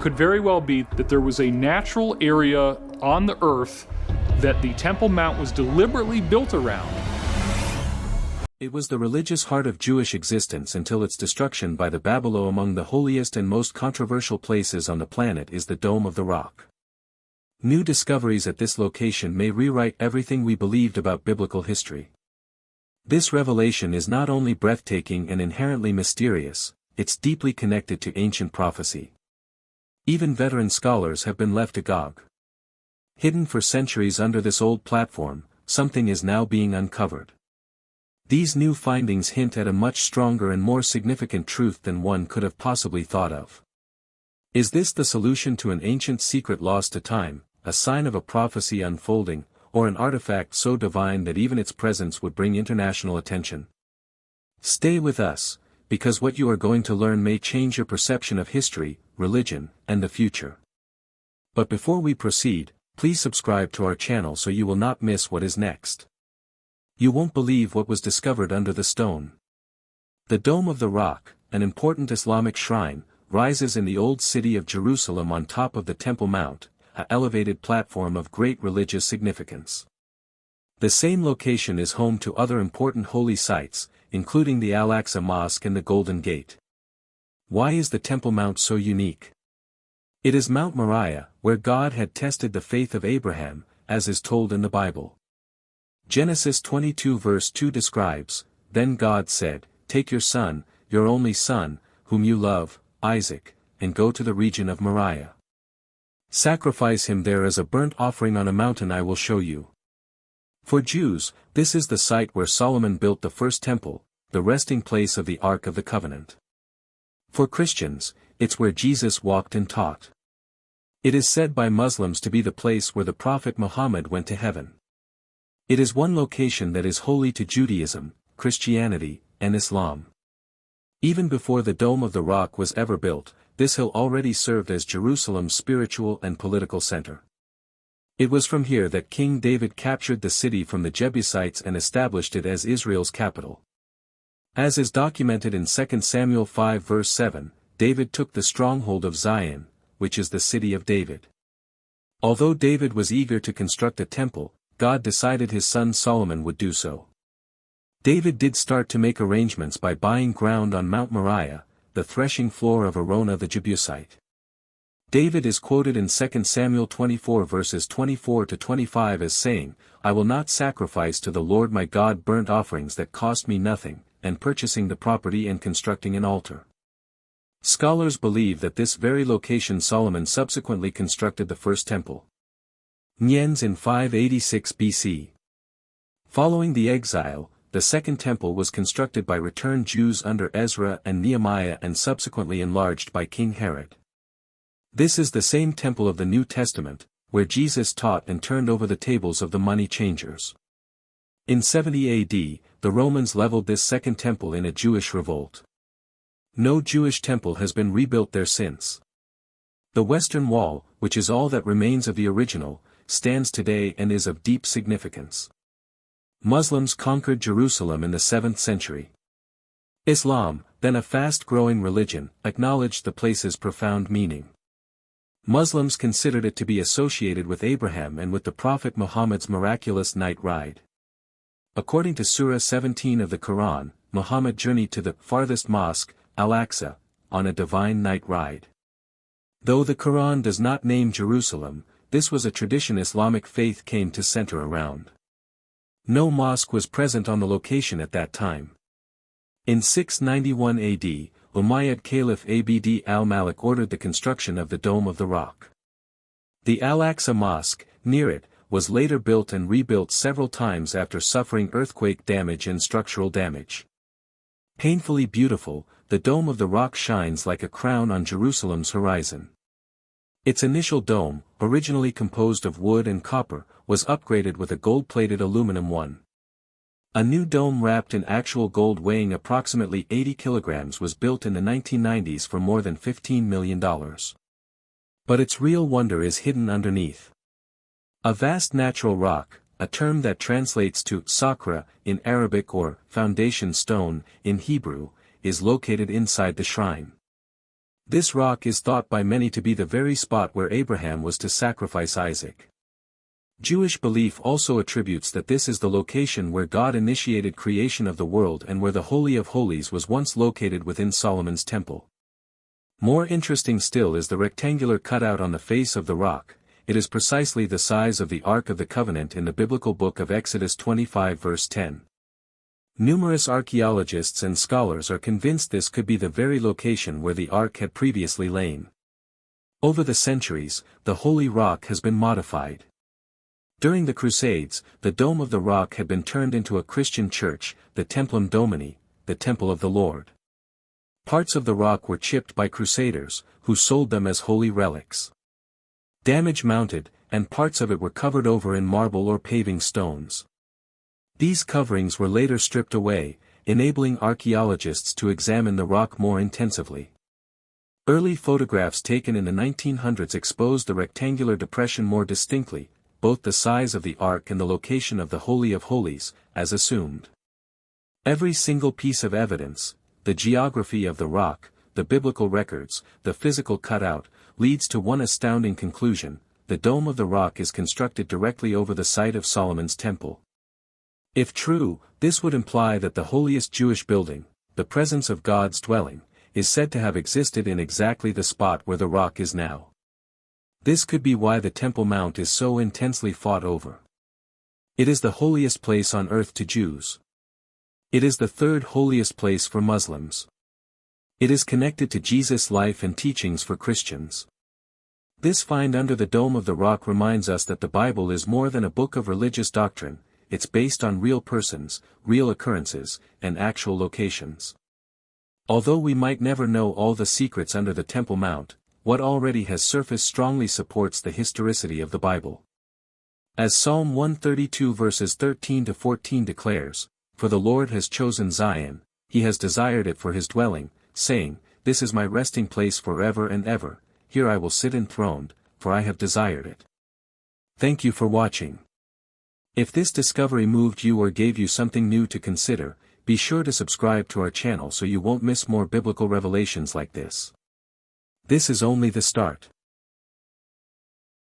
could very well be that there was a natural area on the earth that the Temple Mount was deliberately built around. It was the religious heart of Jewish existence until its destruction by the Babylon. Among the holiest and most controversial places on the planet is the Dome of the Rock. New discoveries at this location may rewrite everything we believed about biblical history. This revelation is not only breathtaking and inherently mysterious, it's deeply connected to ancient prophecy. Even veteran scholars have been left agog. Hidden for centuries under this old platform, something is now being uncovered. These new findings hint at a much stronger and more significant truth than one could have possibly thought of. Is this the solution to an ancient secret lost to time, a sign of a prophecy unfolding, or an artifact so divine that even its presence would bring international attention? Stay with us, because what you are going to learn may change your perception of history, religion, and the future. But before we proceed, please subscribe to our channel so you will not miss what is next. You won't believe what was discovered under the stone. The Dome of the Rock, an important Islamic shrine, rises in the old city of Jerusalem on top of the Temple Mount, an elevated platform of great religious significance. The same location is home to other important holy sites, including the Al-Aqsa Mosque and the Golden Gate. Why is the Temple Mount so unique? It is Mount Moriah, where God had tested the faith of Abraham, as is told in the Bible. Genesis 22 verse 2 describes, "Then God said, Take your son, your only son, whom you love, Isaac, and go to the region of Moriah. Sacrifice him there as a burnt offering on a mountain I will show you." For Jews, this is the site where Solomon built the first temple, the resting place of the Ark of the Covenant. For Christians, it's where Jesus walked and taught. It is said by Muslims to be the place where the Prophet Muhammad went to heaven. It is one location that is holy to Judaism, Christianity, and Islam. Even before the Dome of the Rock was ever built, this hill already served as Jerusalem's spiritual and political center. It was from here that King David captured the city from the Jebusites and established it as Israel's capital. As is documented in 2 Samuel 5 verse 7, David took the stronghold of Zion, which is the city of David. Although David was eager to construct a temple, God decided his son Solomon would do so. David did start to make arrangements by buying ground on Mount Moriah, the threshing floor of Araunah the Jebusite. David is quoted in 2 Samuel 24 verses 24 to 25 as saying, "I will not sacrifice to the Lord my God burnt offerings that cost me nothing, and purchasing the property and constructing an altar." Scholars believe that this very location Solomon subsequently constructed the first temple. Nyens in 586 BC. Following the exile, the Second Temple was constructed by returned Jews under Ezra and Nehemiah and subsequently enlarged by King Herod. This is the same temple of the New Testament, where Jesus taught and turned over the tables of the money changers. In 70 AD, the Romans leveled this Second Temple in a Jewish revolt. No Jewish temple has been rebuilt there since. The Western Wall, which is all that remains of the original, stands today and is of deep significance. Muslims conquered Jerusalem in the 7th century. Islam, then a fast-growing religion, acknowledged the place's profound meaning. Muslims considered it to be associated with Abraham and with the Prophet Muhammad's miraculous night ride. According to Surah 17 of the Quran, Muhammad journeyed to the farthest mosque, Al-Aqsa, on a divine night ride. Though the Quran does not name Jerusalem, this was a tradition Islamic faith came to center around. No mosque was present on the location at that time. In 691 AD, Umayyad Caliph Abd al-Malik ordered the construction of the Dome of the Rock. The Al-Aqsa Mosque, near it, was later built and rebuilt several times after suffering earthquake damage and structural damage. Painfully beautiful, the Dome of the Rock shines like a crown on Jerusalem's horizon. Its initial dome, originally composed of wood and copper, was upgraded with a gold-plated aluminum one. A new dome wrapped in actual gold weighing approximately 80 kilograms was built in the 1990s for more than $15 million. But its real wonder is hidden underneath. A vast natural rock, a term that translates to sakra in Arabic or foundation stone in Hebrew, is located inside the shrine. This rock is thought by many to be the very spot where Abraham was to sacrifice Isaac. Jewish belief also attributes that this is the location where God initiated creation of the world and where the Holy of Holies was once located within Solomon's temple. More interesting still is the rectangular cutout on the face of the rock. It is precisely the size of the Ark of the Covenant in the biblical book of Exodus 25 verse 10. Numerous archaeologists and scholars are convinced this could be the very location where the Ark had previously lain. Over the centuries, the Holy Rock has been modified. During the Crusades, the Dome of the Rock had been turned into a Christian church, the Templum Domini, the Temple of the Lord. Parts of the rock were chipped by crusaders, who sold them as holy relics. Damage mounted, and parts of it were covered over in marble or paving stones. These coverings were later stripped away, enabling archaeologists to examine the rock more intensively. Early photographs taken in the 1900s exposed the rectangular depression more distinctly, both the size of the ark and the location of the Holy of Holies, as assumed. Every single piece of evidence, the geography of the rock, the biblical records, the physical cutout, leads to one astounding conclusion: the Dome of the Rock is constructed directly over the site of Solomon's temple. If true, this would imply that the holiest Jewish building, the presence of God's dwelling, is said to have existed in exactly the spot where the rock is now. This could be why the Temple Mount is so intensely fought over. It is the holiest place on earth to Jews. It is the third holiest place for Muslims. It is connected to Jesus' life and teachings for Christians. This find under the Dome of the Rock reminds us that the Bible is more than a book of religious doctrine. It's based on real persons, real occurrences, and actual locations. Although we might never know all the secrets under the Temple Mount, what already has surfaced strongly supports the historicity of the Bible. As Psalm 132 verses 13 to 14 declares, "For the Lord has chosen Zion, he has desired it for his dwelling, saying, This is my resting place forever and ever, here I will sit enthroned, for I have desired it." Thank you for watching. If this discovery moved you or gave you something new to consider, be sure to subscribe to our channel so you won't miss more biblical revelations like this. This is only the start.